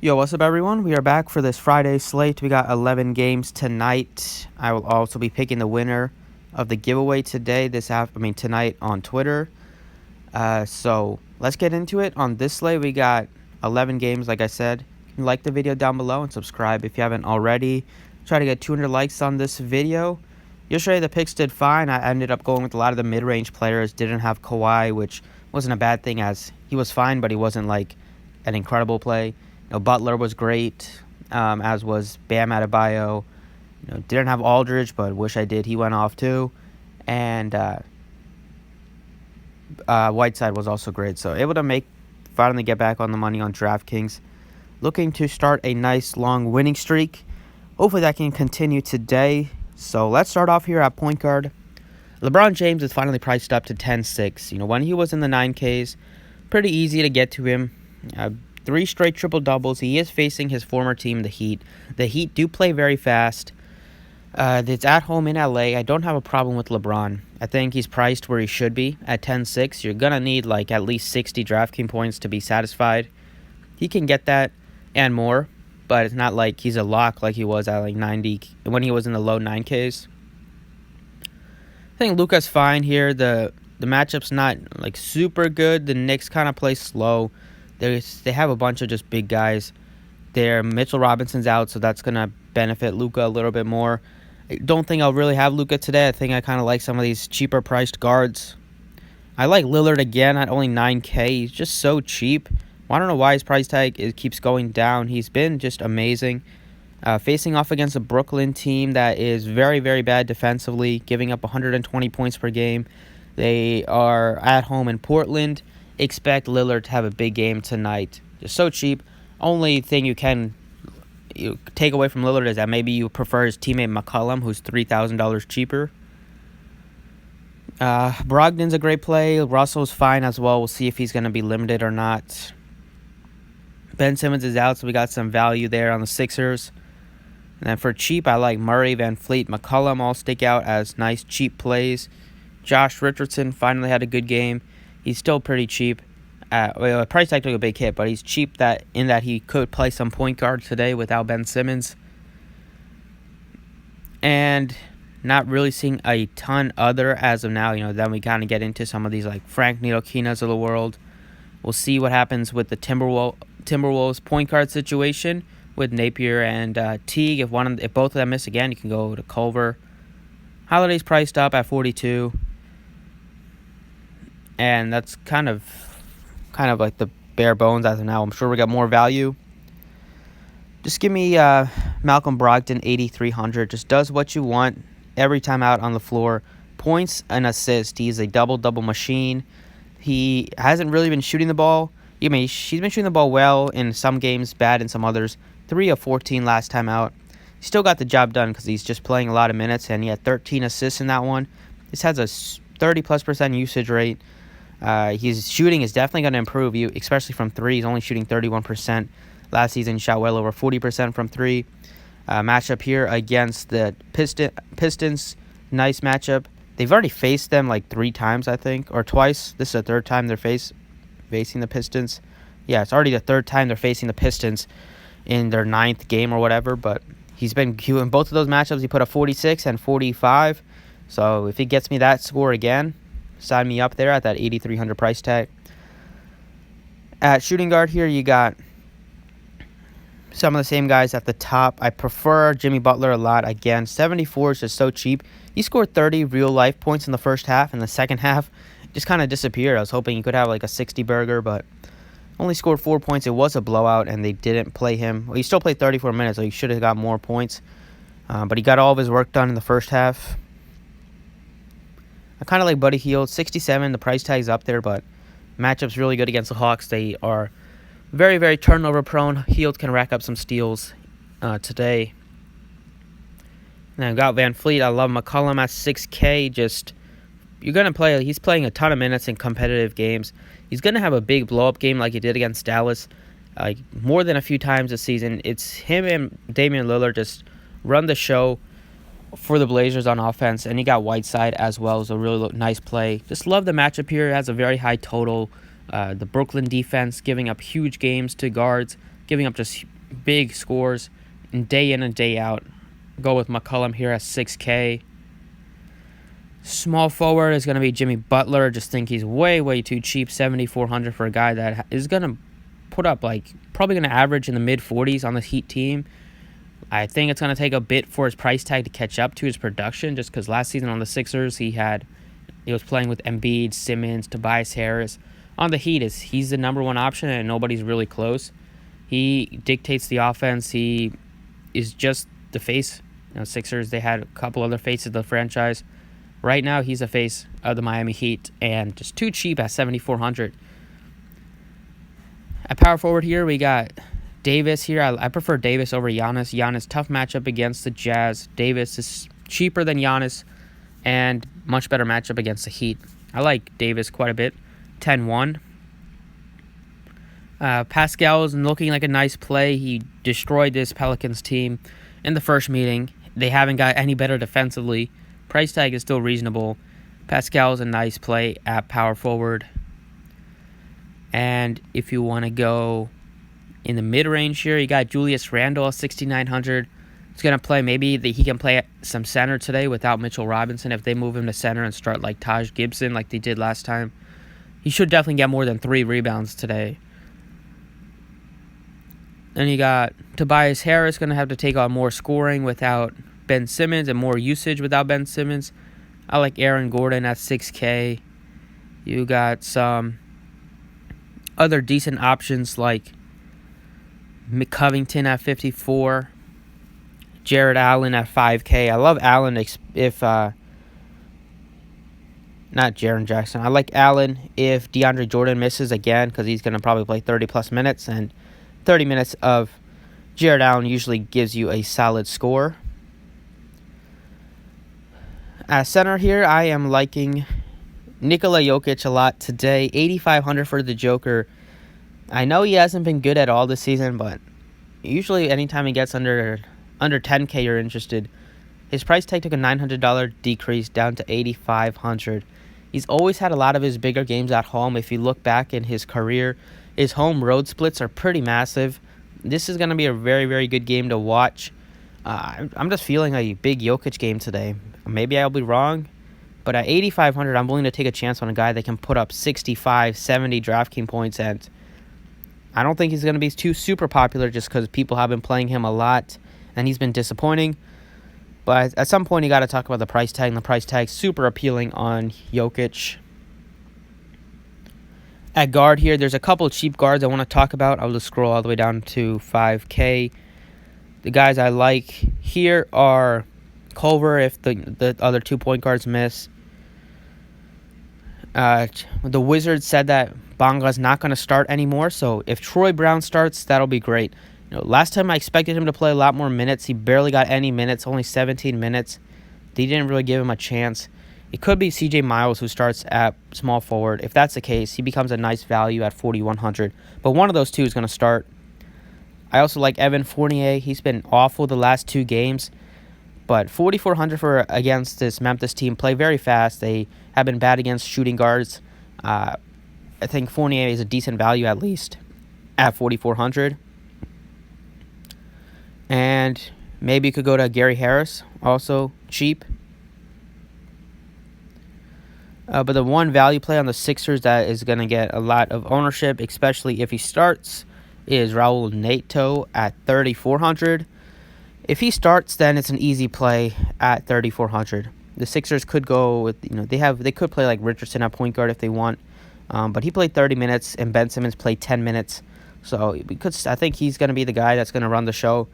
Yo, what's up, everyone? We are back for this Friday slate. We got 11 games tonight. I will also be picking the winner of the giveaway tonight on Twitter. So let's get into it. On this slate, we got 11 games. Like I said, you can like the video down below and subscribe if you haven't already. Try to get 200 likes on this video. Yesterday, the picks did fine. I ended up going with a lot of the mid-range players. Didn't have Kawhi, which wasn't a bad thing, as he was fine, but he wasn't like an incredible play. Butler was great, as was Bam Adebayo. Didn't have Aldridge, but wish I did. He went off too. And Whiteside was also great. So able to finally get back on the money on DraftKings. Looking to start a nice long winning streak. Hopefully that can continue today. So let's start off here at point guard. LeBron James is finally priced up to 10-6. When he was in the 9Ks, pretty easy to get to him. 3 straight triple-doubles. He is facing his former team, the Heat. The Heat do play very fast. It's at home in LA. I don't have a problem with LeBron. I think he's priced where he should be at 10-6. You're going to need at least 60 DraftKings points to be satisfied. He can get that and more, but it's not like he's a lock like he was at 90 when he was in the low 9Ks. I think Luka's fine here. The matchup's not super good. The Knicks kind of play slow. They have a bunch of just big guys there. Mitchell Robinson's out, so that's going to benefit Luka a little bit more. I don't think I'll really have Luka today. I think I kind of like some of these cheaper priced guards. I like Lillard again at only 9K. He's just so cheap. I don't know why his price tag keeps going down. He's been just amazing. Facing off against a Brooklyn team that is very, very bad defensively, giving up 120 points per game. They are at home in Portland. Expect Lillard to have a big game tonight. Just so cheap. Only thing you can take away from Lillard is that maybe you prefer his teammate McCollum, who's $3,000 cheaper. Brogdon's a great play. Russell's fine as well. We'll see if he's going to be limited or not. Ben Simmons is out, so we got some value there on the Sixers. And then for cheap, I like Murray, Van Fleet, McCollum all stick out as nice cheap plays. Josh Richardson finally had a good game. He's still pretty cheap. Price tag took a big hit, but he's cheap in that he could play some point guard today without Ben Simmons. And not really seeing a ton other as of now. Then we kind of get into some of these Frank Ntilikina's of the world. We'll see what happens with the Timberwolves point guard situation with Napier and Teague. If both of them miss again, you can go to Culver. Holiday's priced up at 42. And that's kind of like the bare bones as of now. I'm sure we got more value. Just give me Malcolm Brogdon, 8,300. Just does what you want every time out on the floor. Points and assists. He's a double-double machine. He hasn't really been shooting the ball. He's been shooting the ball well in some games, bad in some others. 3 of 14 last time out. He still got the job done because he's just playing a lot of minutes, and he had 13 assists in that one. This has a 30+% usage rate. His shooting is definitely going to improve, especially from 3. He's only shooting 31%. Last season, he shot well over 40% from 3. Matchup here against the Pistons. Nice matchup. They've already faced them 3 times, I think, or twice. This is the 3rd time they're facing the Pistons. Yeah, it's already the 3rd time they're facing the Pistons in their 9th game or whatever. But in both of those matchups, he put up 46 and 45. So if he gets me that score again, sign me up there at that 8,300 price tag. At shooting guard here, you got some of the same guys at the top. I prefer Jimmy Butler a lot. Again, 74 is just so cheap. He scored 30 real-life points in the first half. In the second half, just kind of disappeared. I was hoping he could have a 60-burger, but only scored 4 points. It was a blowout, and they didn't play him. Well, he still played 34 minutes, so he should have got more points. But he got all of his work done in the first half. I kind of like Buddy Hield. 67, the price tag's up there, but matchup's really good against the Hawks. They are very, very turnover prone. Hield can rack up some steals today. And I've got Van Fleet. I love McCollum at 6K. He's playing a ton of minutes in competitive games. He's going to have a big blow-up game like he did against Dallas more than a few times this season. It's him and Damian Lillard just run the show for the Blazers on offense, and he got Whiteside as well. It was a really nice play. Just love the matchup here. It has a very high total. The Brooklyn defense giving up huge games to guards, giving up just big scores day in and day out. Go with McCollum here at 6K. Small forward is going to be Jimmy Butler. Just think he's way too cheap. 7,400 for a guy that is going to put up probably going to average in the mid-40s on the Heat team. I think it's going to take a bit for his price tag to catch up to his production, just because last season on the Sixers he was playing with Embiid, Simmons, Tobias Harris. On the Heat, he's the number one option and nobody's really close. He dictates the offense. He is just the face. Sixers, they had a couple other faces of the franchise. Right now, he's a face of the Miami Heat and just too cheap at 7,400. At power forward here, we got Davis here. I prefer Davis over Giannis. Giannis, tough matchup against the Jazz. Davis is cheaper than Giannis and much better matchup against the Heat. I like Davis quite a bit. 10-1. Pascal is looking like a nice play. He destroyed this Pelicans team in the first meeting. They haven't got any better defensively. Price tag is still reasonable. Pascal is a nice play at power forward. And if you want to go in the mid-range here, you got Julius Randle at 6,900. He's going to play, he can play some center today without Mitchell Robinson. If they move him to center and start like Taj Gibson like they did last time, he should definitely get more than 3 rebounds today. Then you got Tobias Harris going to have to take on more scoring without Ben Simmons and more usage without Ben Simmons. I like Aaron Gordon at 6K. You got some other decent options like Covington at 54. Jared Allen at 5K. I love Allen if not Jaren Jackson. I like Allen if DeAndre Jordan misses again, because he's going to probably play 30-plus minutes, and 30 minutes of Jared Allen usually gives you a solid score. At center here, I am liking Nikola Jokic a lot today. 8,500 for the Joker. I know he hasn't been good at all this season, but usually anytime he gets under 10K, you're interested. His price tag took a $900 decrease down to 8,500. He's always had a lot of his bigger games at home. If you look back in his career, his home-road splits are pretty massive. This is going to be a very good game to watch. I'm just feeling a big Jokic game today. Maybe I'll be wrong, but at 8,500, I'm willing to take a chance on a guy that can put up 65, 70 DraftKings points, and I don't think he's going to be too super popular just because people have been playing him a lot, and he's been disappointing. But at some point, you got to talk about the price tag, and the price tag super appealing on Jokic. At guard here, there's a couple cheap guards I want to talk about. I'll just scroll all the way down to 5K. The guys I like here are Culver if the other 2 point guards miss. The Wizards said that Bonga's not going to start anymore, so if Troy Brown starts, that'll be great. Last time I expected him to play a lot more minutes. He barely got any minutes, only 17 minutes. They didn't really give him a chance. It could be CJ Miles who starts at small forward. If that's the case, he becomes a nice value at 4,100. But one of those two is going to start. I also like Evan Fournier. He's been awful the last 2 games. But 4,400 for against this Memphis team. Play very fast. They have been bad against shooting guards. I think Fournier is a decent value at least at 4,400. And maybe you could go to Gary Harris, also cheap. But the one value play on the Sixers that is going to get a lot of ownership, especially if he starts, is Raul Neto at 3,400. If he starts, then it's an easy play at 3,400. The Sixers could go with, they could play like Richardson at point guard if they want. But he played 30 minutes and Ben Simmons played 10 minutes. So I think he's going to be the guy that's going to run the show.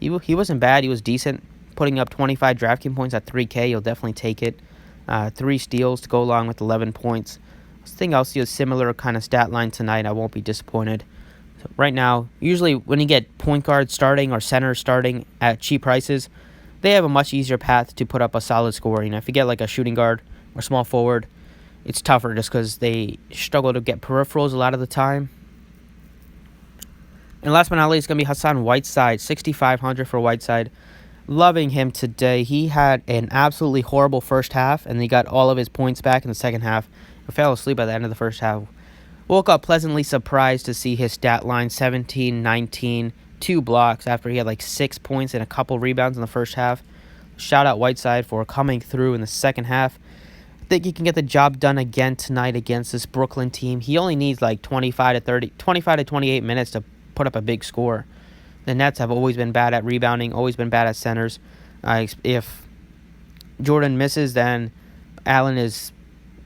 He wasn't bad. He was decent. Putting up 25 DraftKings points at 3K, you'll definitely take it. 3 steals to go along with 11 points. I think I'll see a similar kind of stat line tonight. I won't be disappointed. So right now, usually when you get point guard starting or center starting at cheap prices, they have a much easier path to put up a solid score. If you get like a shooting guard or small forward, it's tougher just because they struggle to get peripherals a lot of the time. And last but not least, it's going to be Hassan Whiteside, 6,500 for Whiteside. Loving him today. He had an absolutely horrible first half, and he got all of his points back in the second half. I fell asleep at the end of the first half. Woke up pleasantly surprised to see his stat line 17, 19, 2 blocks after he had like 6 points and a couple rebounds in the first half. Shout out Whiteside for coming through in the second half. I think he can get the job done again tonight against this Brooklyn team. He only needs like 25 to 28 minutes to put up a big score. The Nets have always been bad at rebounding, always been bad at centers. If Jordan misses, then Allen is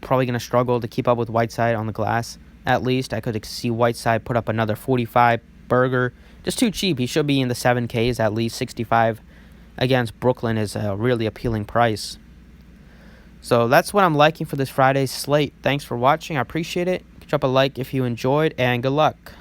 probably going to struggle to keep up with Whiteside on the glass. At least I could see Whiteside put up another 45 burger. Just too cheap. He should be in the 7Ks at least. 65 against Brooklyn is a really appealing price. So that's what I'm liking for this Friday's slate. Thanks for watching. I appreciate it. Drop a like if you enjoyed, and good luck.